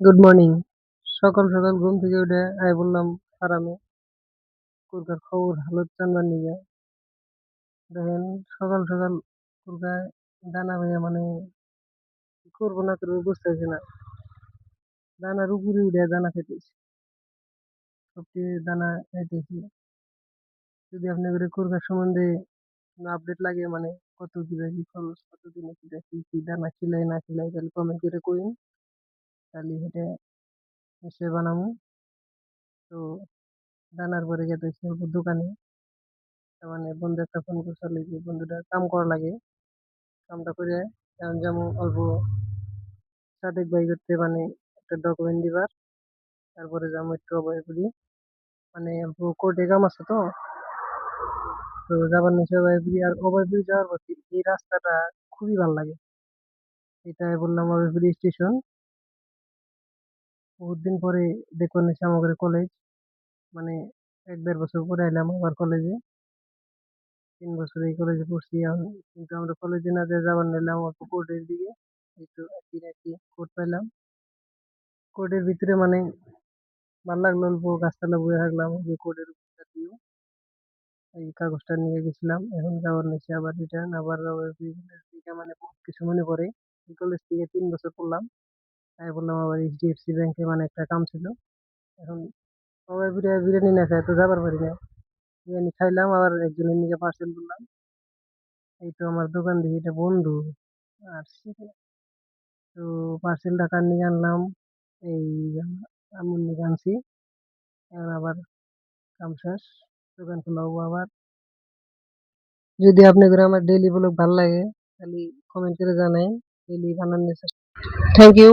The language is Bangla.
Good morning. সকাল সকাল ঘুম থেকে উঠে আই বললাম ফার্মে কুরকার খবর হালত জানবার নিগে। দেখেন সকাল সকাল কুরকায় দানা ভাইয়া মানে কি করবো না করবো বুঝতেছি না। দানার উপরে উঠে দানা খেতেছি, সবটি দানা খাইতেছি। যদি আপনি করে কুরকার সম্বন্ধে কোনো আপডেট লাগে মানে কত কি খরচ, কত দিনে কি কি দানা খিলাই না খিলাই তাহলে কমেন্ট করে কইন, তাহলে সেটা নিশ্চয় বানামু। তো দানার পরে গেছে দোকানে, তার মানে বন্ধু একটা ফোন করছিল যে বন্ধুটা কাম করা লাগে, কামটা করে এখন যেমন অল্প সাদেক ভাই করতে মানে একটা ডকুমেন্ট দিবার, তারপরে যাবো একটু অভয়পুরি, মানে অল্প কোর্টে কাম আছে তো। তো যাবার নিচে অভয়পুরি, আর অভয়পুরি যাওয়ার পথে এই রাস্তাটা খুবই ভালো লাগে। এটাই বললাম অভয়পুরি স্টেশন। বহুত দিন পরে দেখবার নিচে আমাদের কলেজ, মানে 1-1.5 বছর পরে এলাম আবার কলেজে। 3 বছর এই কলেজে পড়ছি এখন, কিন্তু আমরা কলেজে না যে যাবার নিলাম অল্প কোর্টের দিকে। এই তো একদিন একটি কোর্ট পাইলাম, কোর্টের ভিতরে মানে ভালো লাগলো, অল্প গাছতলা বয়ে থাকলাম যে কোর্টের ভিউ। এই কাগজটা নিয়ে গেছিলাম, এখন যাওয়ার নিচে আবার রিটার্ন আবার দিকে মানে বহুত কিছু মনে পড়ে। এই কলেজ থেকে 3 বছর পড়লাম, তাই বললাম আবার এইচডিএফসি ব্যাংকে মানে একটা কাম ছিল। এখন সবাই বিরিয়ানি না খায় তো যাবার পারি না। বিরিয়ানি খাইলাম, আবার একজনের নিকে পার্সেল করলাম। এই তো আমার দোকান থেকে এটা বন্ধু আর তো পার্সেলটা কার নিয়ে আনলাম, এই আমুল নিয়ে আনছি। এখন আবার কাম শেষ, দোকান খোলা হবো আবার। যদি আপনাদের আমার ডেইলি ব্লগ ভালো লাগে তাহলে কমেন্ট করে জানাই, ডেইলি বানানোর চেষ্টা। Thank you.